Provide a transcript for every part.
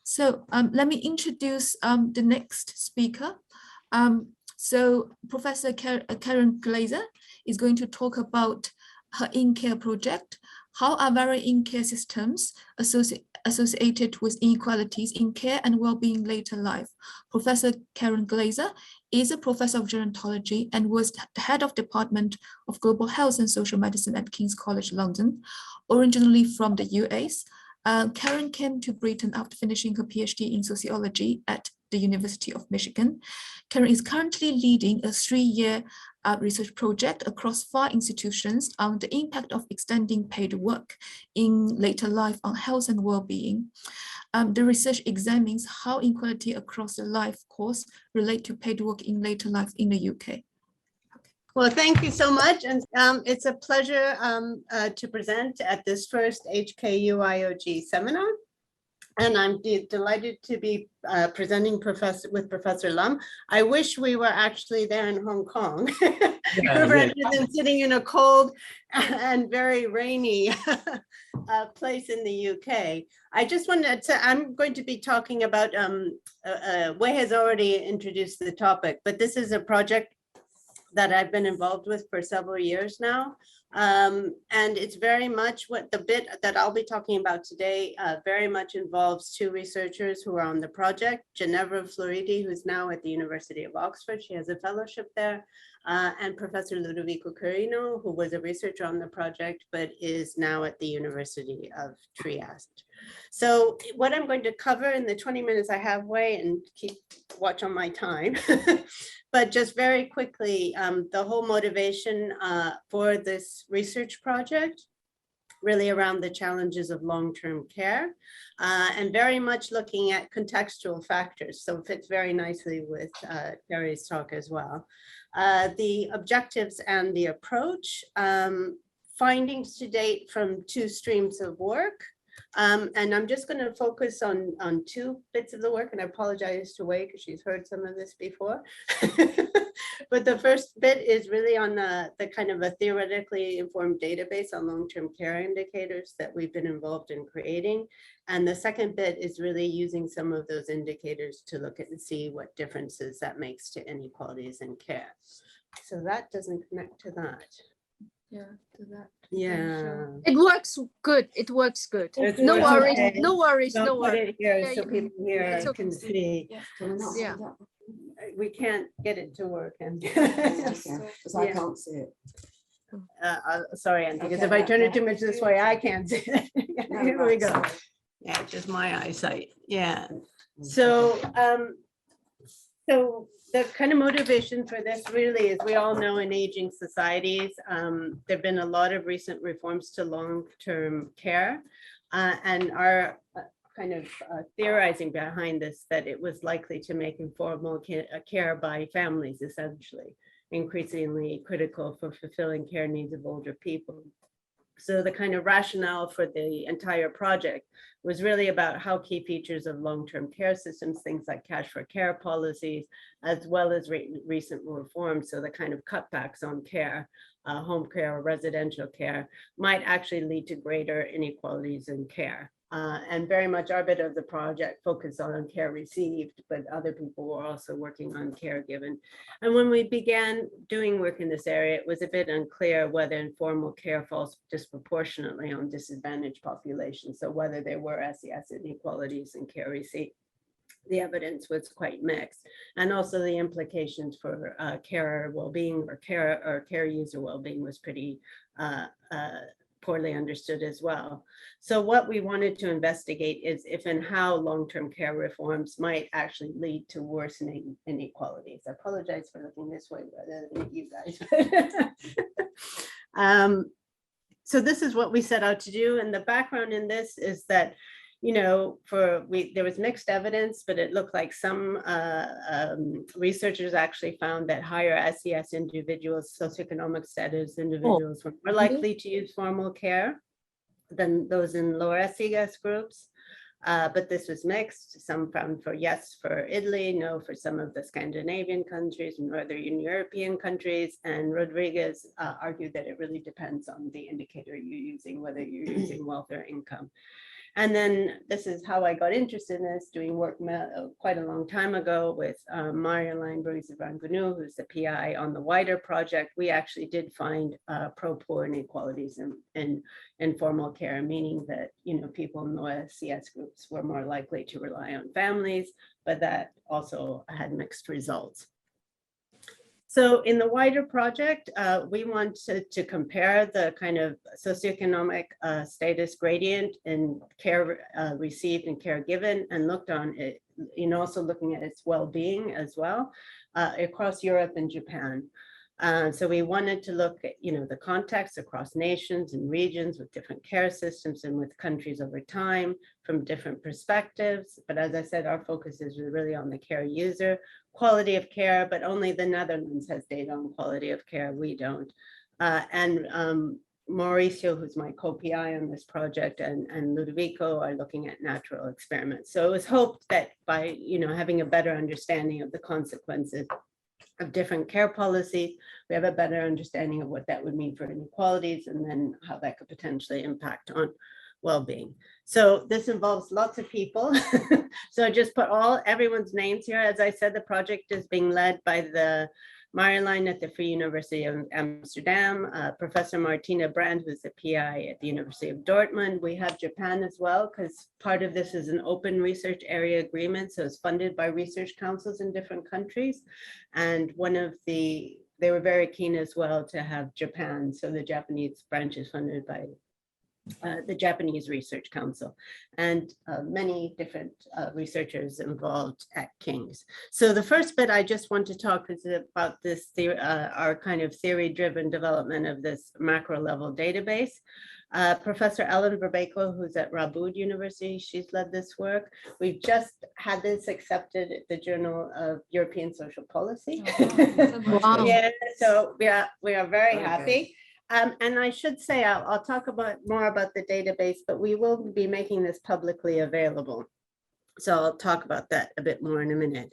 So let me introduce the next speaker. So Professor Karen Glaser is going to talk about her in-care project. How are various in-care systems associated with inequalities in care and well-being later life? Professor Karen Glaser is a professor of gerontology and was the head of Department of Global Health and Social Medicine at King's College London, originally from the US. Karen came to Britain after finishing her PhD in sociology at the University of Michigan. Karen is currently leading a 3-year research project across 4 institutions on the impact of extending paid work in later life on health and well-being. The research examines how inequality across the life course relate to paid work in later life in the UK. Well, thank you so much. And it's a pleasure to present at this first HKU IOG seminar. And I'm delighted to be presenting with Professor Lam. I wish we were actually there in Hong Kong, rather than sitting in a cold and very rainy place in the UK. I just wanted to, I'm going to be talking about, Wei has already introduced the topic, but this is a project that I've been involved with for several years now. And it's very much what the bit that I'll be talking about today very much involves 2 researchers who are on the project, Ginevra Floridi, who's now at the University of Oxford. She has a fellowship there, and Professor Ludovico Carino, who was a researcher on the project, but is now at the University of Trieste. So what I'm going to cover in the 20 minutes I have, Wei, and keep watch on my time, but just very quickly, the whole motivation for this research project, really around the challenges of long-term care, and very much looking at contextual factors. So it fits very nicely with Terry's talk as well. The objectives and the approach, findings to date from 2 streams of work. And I'm just going to focus on 2 bits of the work, and I apologize to Wei because she's heard some of this before. But the first bit is really on the kind of a theoretically informed database on long-term care indicators that we've been involved in creating. And the second bit is really using some of those indicators to look at and see what differences that makes to inequalities in care. So that doesn't connect to that. Yeah, to that. Yeah. It works good. It works good. No worries. Okay. No worries. Don't no put worries. it here Yeah, so people here okay. can see. Yeah. We can't get it to work, and because I can't see it. sorry, Andy, because Okay, if I turn it that- too much this way, I can't see it. No, Here we right, go. sorry. Yeah, just my eyesight. Yeah. So, so the kind of motivation for this really is, we all know in aging societies, there've been a lot of recent reforms to long-term care, and our kind of theorizing behind this, that it was likely to make informal care by families essentially increasingly critical for fulfilling care needs of older people. So the kind of rationale for the entire project was really about how key features of long-term care systems, things like cash for care policies, as well as recent reforms, so the kind of cutbacks on care, home care or residential care, might actually lead to greater inequalities in care. And very much our bit of the project focused on care received, but other people were also working on care given. And when we began doing work in this area, it was a bit unclear whether informal care falls disproportionately on disadvantaged populations. So whether there were SES inequalities in care received. The evidence was quite mixed, and also the implications for carer well-being or care user well-being was pretty poorly understood as well. So what we wanted to investigate is if and how long-term care reforms might actually lead to worsening inequalities. I apologize for looking this way rather than you guys. So this is what we set out to do, and the background in this is that, you know, there was mixed evidence, but it looked like some researchers actually found that higher SES individuals, socioeconomic status individuals, were more likely to use formal care than those in lower SES groups. But this was mixed. Some found for yes for Italy, no for some of the Scandinavian countries, Northern European countries, and Rodriguez argued that it really depends on the indicator you're using, whether you're using wealth or income. And then this is how I got interested in this, doing work quite a long time ago with Marjolein Bruijse-Van-Genu, who's the PI on the wider project. We actually did find pro-poor inequalities in informal care, meaning that, you know, people in the CS groups were more likely to rely on families, but that also had mixed results. So in the wider project, we wanted to compare the kind of socioeconomic status gradient in care received and care given, and looked on it, you know, also looking at its well-being as well across Europe and Japan. So we wanted to look at, you know, the context across nations and regions with different care systems and with countries over time from different perspectives. But as I said, our focus is really on the care user, quality of care, but only the Netherlands has data on quality of care. We don't. Mauricio, who's my co-PI on this project, and Ludovico are looking at natural experiments. So it was hoped that by, you know, having a better understanding of the consequences of different care policies, we have a better understanding of what that would mean for inequalities, and then how that could potentially impact on well-being. So this involves lots of people. So I just put everyone's names here. As I said, the project is being led by the Marjolein at the Free University of Amsterdam, Professor Martina Brand, who's a PI at the University of Dortmund. We have Japan as well, because part of this is an open research area agreement, so it's funded by research councils in different countries. And they were very keen as well to have Japan, so the Japanese branch is funded by the Japanese Research Council, and many different researchers involved at King's. So the first bit I just want to talk is about this our kind of theory-driven development of this macro level database. Professor Ellen Verbeekel, who's at Radboud University, she's led this work. We've just had this accepted at the Journal of European Social Policy. Wow. Yeah, so we are very happy. And I should say, I'll talk more about the database, but we will be making this publicly available. So I'll talk about that a bit more in a minute.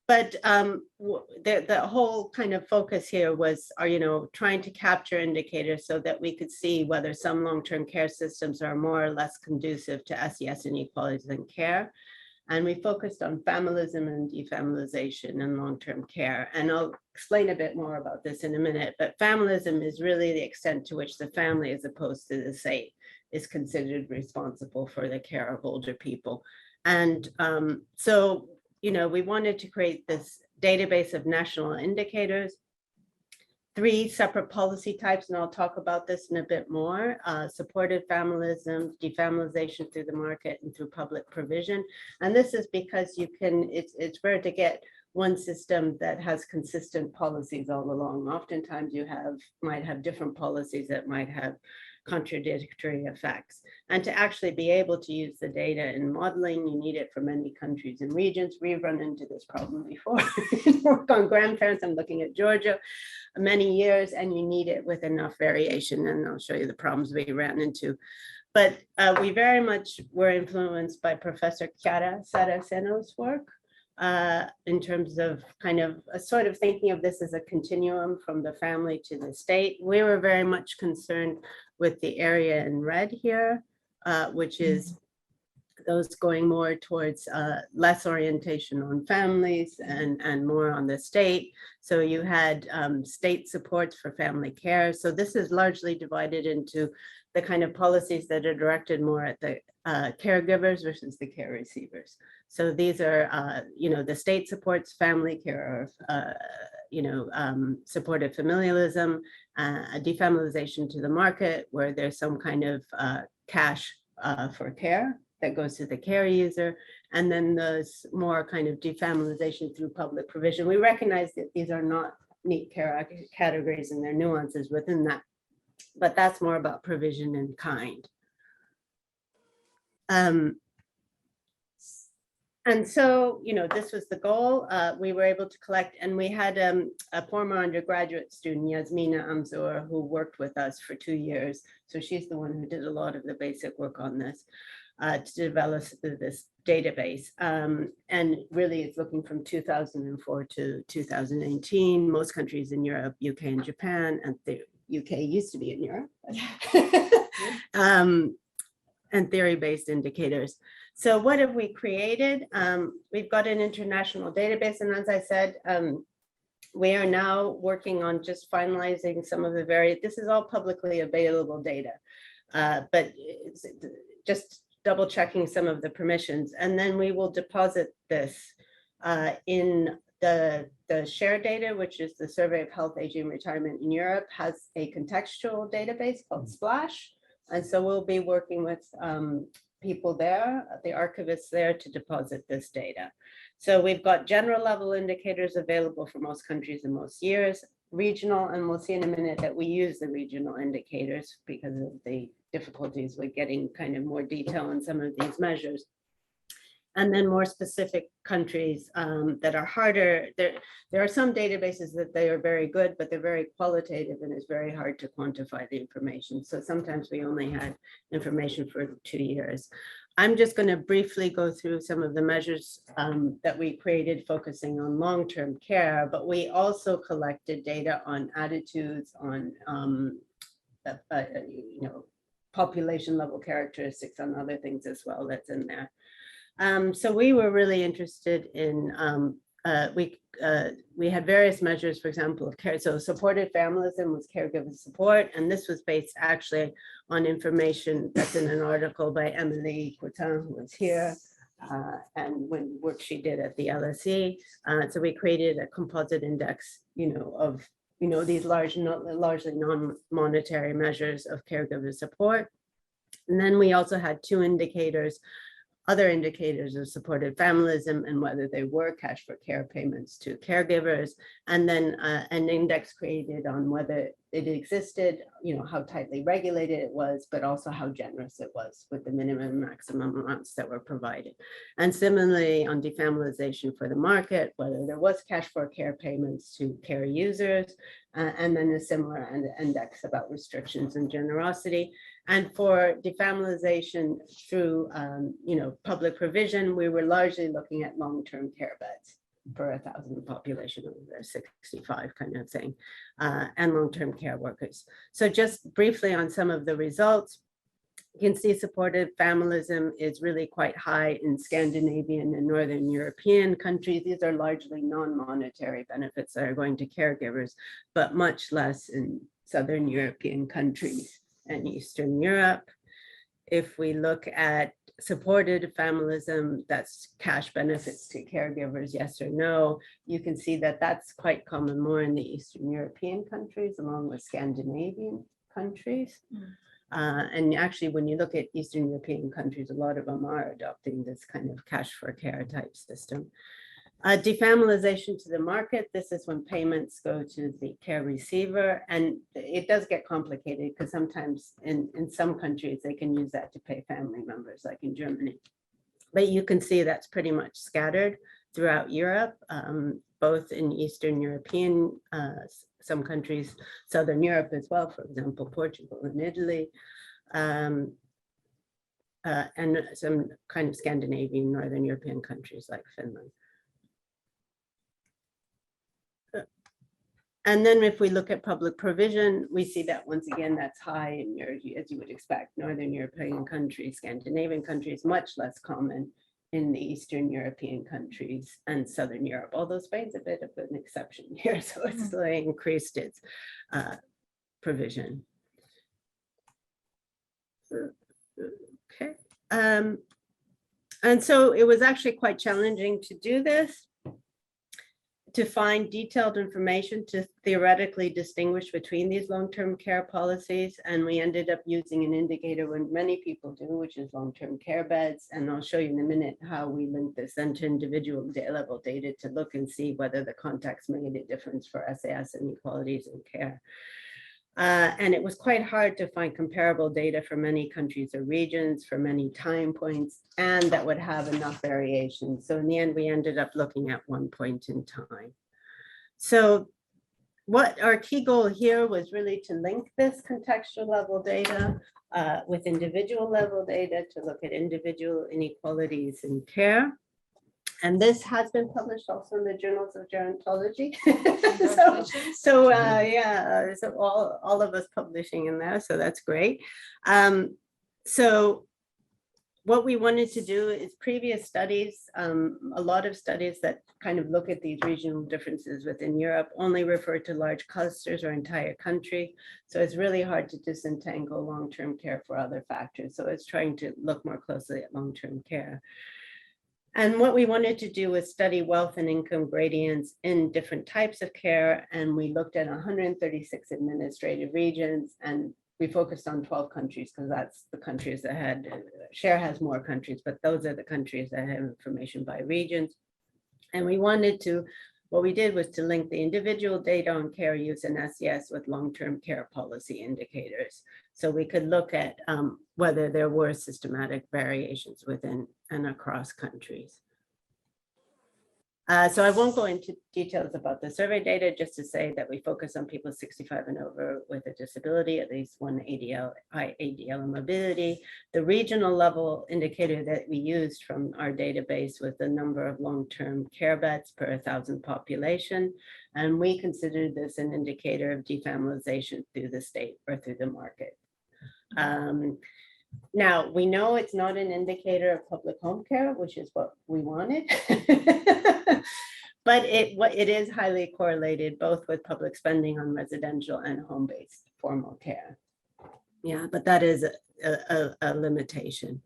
The whole kind of focus here was, you know, trying to capture indicators so that we could see whether some long-term care systems are more or less conducive to SES inequalities in care. And we focused on familism and defamilization in long-term care. And I'll explain a bit more about this in a minute, but familism is really the extent to which the family, as opposed to the state, is considered responsible for the care of older people. And so, you know, we wanted to create this database of national indicators, 3 separate policy types, and I'll talk about this in a bit more: supported familism, defamilization through the market, and through public provision. And this is because it's rare to get one system that has consistent policies all along. Oftentimes you might have different policies that might have contradictory effects. And to actually be able to use the data in modeling, you need it for many countries and regions. We've run into this problem before. Work on grandparents, I'm looking at Georgia, many years, and you need it with enough variation. And I'll show you the problems we ran into. But we very much were influenced by Professor Chiara Saraceno's work in terms of kind of sort of thinking of this as a continuum from the family to the state. We were very much concerned with the area in red here, which is those going more towards less orientation on families and more on the state. So you had state supports for family care. So this is largely divided into the kind of policies that are directed more at the caregivers versus the care receivers. So these are, you know, the state supports family care, you know, supportive familialism, defamilization to the market, where there's some kind of cash for care that goes to the care user, and then there's more kind of defamilization through public provision. We recognize that these are not neat care categories and there are nuances within that, but that's more about provision and kind. And so, you know, this was the goal. We were able to collect, and we had a former undergraduate student, Yasmina Amzour, who worked with us for 2 years. So she's the one who did a lot of the basic work on this to develop this database. And really it's looking from 2004 to 2018, most countries in Europe, UK and Japan, and the UK used to be in Europe. and theory-based indicators. So what have we created? We've got an international database, and as I said, we are now working on just finalizing some of the this is all publicly available data, but it's just double checking some of the permissions, and then we will deposit this in the share data, which is the Survey of Health, Aging, and Retirement in Europe, has a contextual database called Splash. And so we'll be working with people there, the archivists there, to deposit this data. So we've got general level indicators available for most countries and most years, regional, and we'll see in a minute that we use the regional indicators because of the difficulties with getting kind of more detail on some of these measures. And then more specific countries that are harder. There are some databases that they are very good, but they're very qualitative and it's very hard to quantify the information. So sometimes we only had information for 2 years. I'm just going to briefly go through some of the measures that we created focusing on long-term care, but we also collected data on attitudes, on population level characteristics, on other things as well that's in there. So we were really interested in, we had various measures, for example, of care. So supported familism was caregiver support. And this was based actually on information that's in an article by Emily Courtin, who was here, and when work she did at the LSE. So we created a composite index, of, these largely non-monetary measures of caregiver support. And then we also had 2 indicators, other indicators of supported familism and whether they were cash for care payments to caregivers, and then an index created on whether it existed, how tightly regulated it was, but also how generous it was with the minimum and maximum amounts that were provided. And similarly on defamilization for the market, whether there was cash for care payments to care users, and then a similar index about restrictions and generosity. And for defamilization through, public provision, we were largely looking at long-term care beds per 1,000 population over 65 kind of thing, and long-term care workers. So just briefly on some of the results, you can see supported familism is really quite high in Scandinavian and Northern European countries. These are largely non-monetary benefits that are going to caregivers, but much less in Southern European countries and Eastern Europe. If we look at supported familism, that's cash benefits to caregivers, yes or no, you can see that that's quite common more in the Eastern European countries along with Scandinavian countries. And actually, when you look at Eastern European countries, a lot of them are adopting this kind of cash for care type system. Defamilization to the market, this is when payments go to the care receiver, and it does get complicated because sometimes in some countries they can use that to pay family members, like in Germany. But you can see that's pretty much scattered throughout Europe, both in Eastern European, some countries, Southern Europe as well, for example, Portugal and Italy, and some kind of Scandinavian, Northern European countries like Finland. And then if we look at public provision, we see that once again, that's high in as you would expect, Northern European countries, Scandinavian countries, much less common in the Eastern European countries and Southern Europe, although Spain's a bit of an exception here, so it's increased its provision. Okay. And so it was actually quite challenging to do this, to find detailed information to theoretically distinguish between these long-term care policies. And we ended up using an indicator when many people do, which is long-term care beds. And I'll show you in a minute how we link this then to individual level data to look and see whether the context made a difference for SAS inequalities in care. And it was quite hard to find comparable data for many countries or regions for many time points, and that would have enough variation. So in the end, we ended up looking at one point in time. So what our key goal here was really to link this contextual level data with individual level data to look at individual inequalities in care. And this has been published also in the journals of gerontology. so all of us publishing in there, so that's great. So what we wanted to do is previous studies, a lot of studies that kind of look at these regional differences within Europe only refer to large clusters or entire country. So it's really hard to disentangle long-term care for other factors. So it's trying to look more closely at long-term care. And what we wanted to do was study wealth and income gradients in different types of care. And we looked at 136 administrative regions, and we focused on 12 countries because that's the countries that had, Share has more countries, but those are the countries that have information by regions. And we wanted to, what we did was to link the individual data on care use and SES with long-term care policy indicators. So we could look at whether there were systematic variations within and across countries. So I won't go into details about the survey data, just to say that we focus on people 65 and over with a disability, at least one ADL and mobility. The regional level indicator that we used from our database was the number of long-term care beds per 1,000 population. And we consider this an indicator of defamiliarization through the state or through the market. Now, we know it's not an indicator of public home care, which is what we wanted. But it is highly correlated both with public spending on residential and home-based formal care. Yeah, but that is a limitation.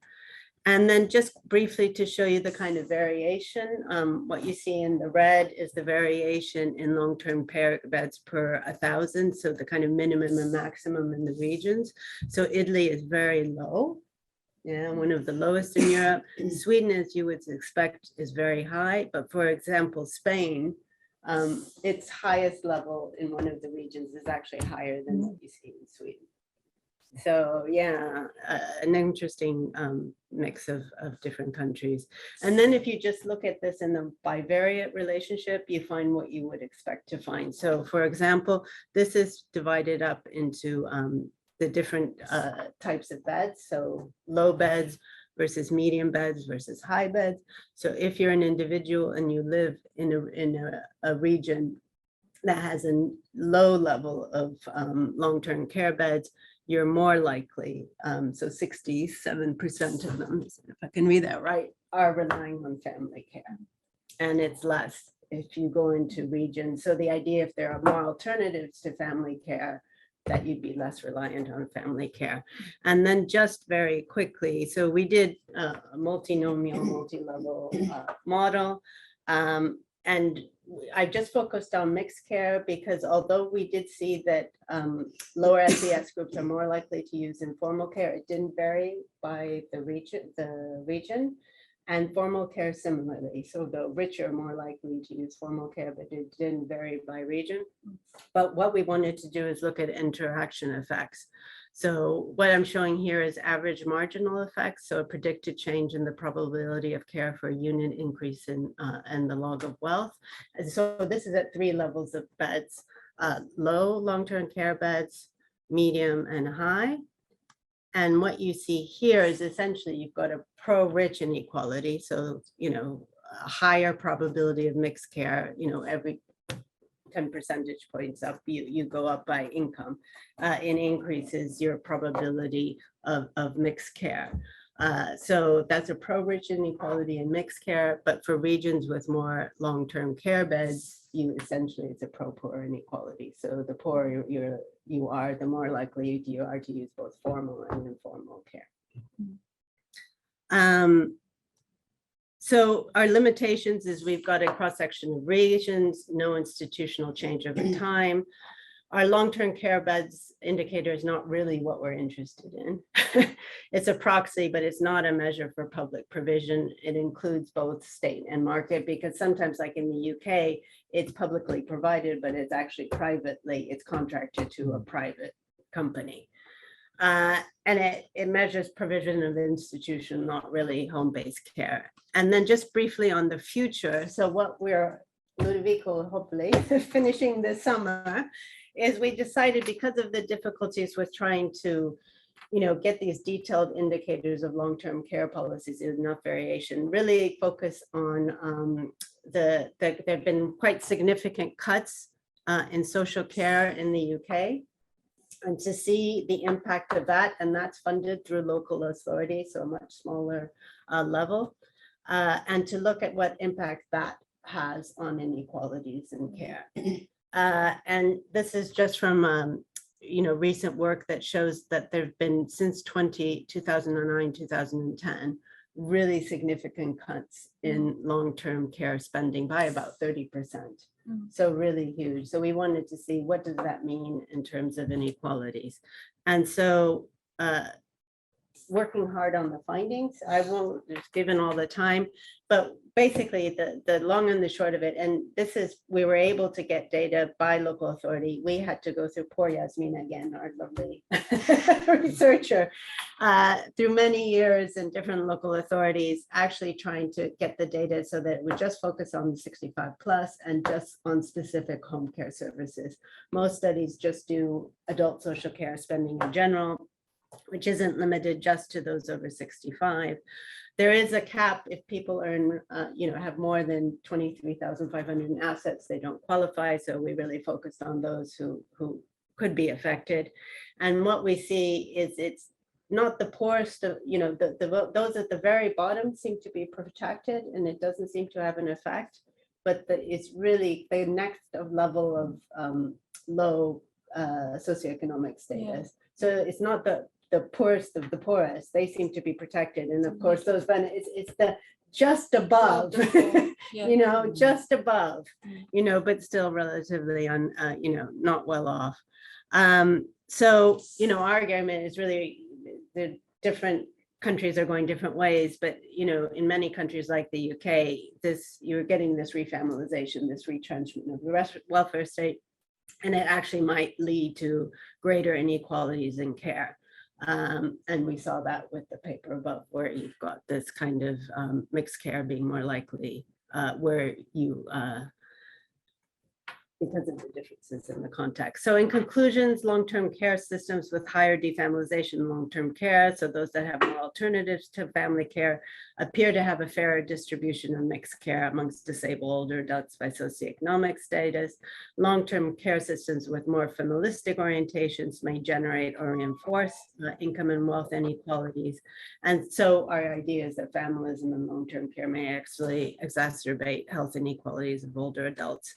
And then just briefly to show you the kind of variation, what you see in the red is the variation in long-term care beds per 1,000. So the kind of minimum and maximum in the regions. So Italy is very low. Yeah, one of the lowest in Europe. Sweden, as you would expect, is very high. But for example, Spain, its highest level in one of the regions is actually higher than what you see in Sweden. So yeah, an interesting mix of different countries. And then if you just look at this in the bivariate relationship, you find what you would expect to find. So for example, this is divided up into the different types of beds. So low beds versus medium beds versus high beds. So if you're an individual and you live in a region that has a low level of long-term care beds, you're more likely, so 67% of them, if I can read that right, are relying on family care. And it's less if you go into regions. So the idea, if there are more alternatives to family care, that you'd be less reliant on family care. And then just very quickly, so we did a multinomial, multi-level model. And I just focused on mixed care because although we did see that lower SES groups are more likely to use informal care, it didn't vary by the region, and formal care similarly. So the richer are more likely to use formal care, but it didn't vary by region. But what we wanted to do is look at interaction effects. So what I'm showing here is average marginal effects, so a predicted change in the probability of care for a unit increase in and the log of wealth. And so this is at 3 levels of beds, low long-term care beds, medium, and high. And what you see here is essentially you've got a pro-rich inequality. So, you know, a higher probability of mixed care, you know, every 10 percentage points up, you go up by income. It increases your probability of mixed care. So that's a pro-rich inequality in mixed care, but for regions with more long-term care beds, you essentially, it's a pro-poor inequality. So the poorer you are, the more likely you are to use both formal and informal care. So our limitations is we've got a cross-section of regions, no institutional change over time. Our long-term care beds indicator is not really what we're interested in. It's a proxy, but it's not a measure for public provision. It includes both state and market, because sometimes, like in the UK, it's publicly provided, but it's actually privately, it's contracted to a private company. And it measures provision of institution, not really home-based care. And then just briefly on the future. So what we're, Ludovico, hopefully finishing this summer, is we decided, because of the difficulties with trying to, you know, get these detailed indicators of long-term care policies, enough variation, really focus on there have been quite significant cuts in social care in the UK. and to see the impact of that, and that's funded through local authority, so a much smaller level, and to look at what impact that has on inequalities in care. And this is just from recent work that shows that there have been, since 2009, 2010, really significant cuts in long-term care spending by about 30%. So really huge. So we wanted to see, what does that mean in terms of inequalities? And so working hard on the findings. I won't just given all the time, but basically the long and the short of it, and this is, we were able to get data by local authority. We had to go through poor Yasmina again, our lovely researcher, through many years in different local authorities, actually trying to get the data so that it would just focus on the 65 plus and just on specific home care services. Most studies just do adult social care spending in general, which isn't limited just to those over 65. There is a cap if people earn, have more than 23,500 in assets, they don't qualify. So we really focused on those who could be affected. And what we see is it's not the poorest of, those at the very bottom seem to be protected and it doesn't seem to have an effect, but it's really the next level of low socioeconomic status. So it's not the poorest of the poorest, they seem to be protected. And of course, those benefits, it's the just above, just above, but still relatively not well off. So, our argument is really the different countries are going different ways, but, in many countries like the UK, you're getting this refamilialization, this retrenchment of the welfare state, and it actually might lead to greater inequalities in care. And we saw that with the paper above, where you've got this kind of mixed care being more likely, where you, because of the differences in the context. So in conclusions, long-term care systems with higher defamilialization in long-term care, so those that have more alternatives to family care, appear to have a fairer distribution of mixed care amongst disabled older adults by socioeconomic status. Long-term care systems with more familistic orientations may generate or reinforce income and wealth inequalities. And so our idea is that familism and long-term care may actually exacerbate health inequalities of older adults.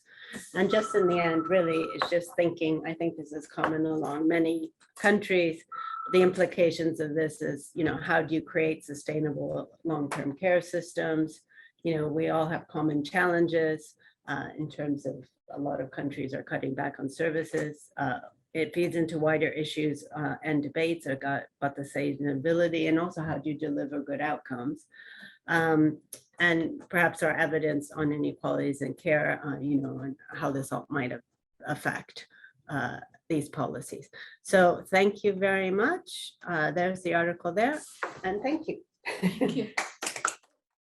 And just in the end, really, it's just thinking, I think this is common along many countries. The implications of this is, how do you create sustainable long-term care systems? We all have common challenges in terms of a lot of countries are cutting back on services. It feeds into wider issues and debates about the sustainability, and also how do you deliver good outcomes. And perhaps our evidence on inequalities in care, and how this all might affect these policies. So thank you very much. There's the article there, and thank you. Thank you.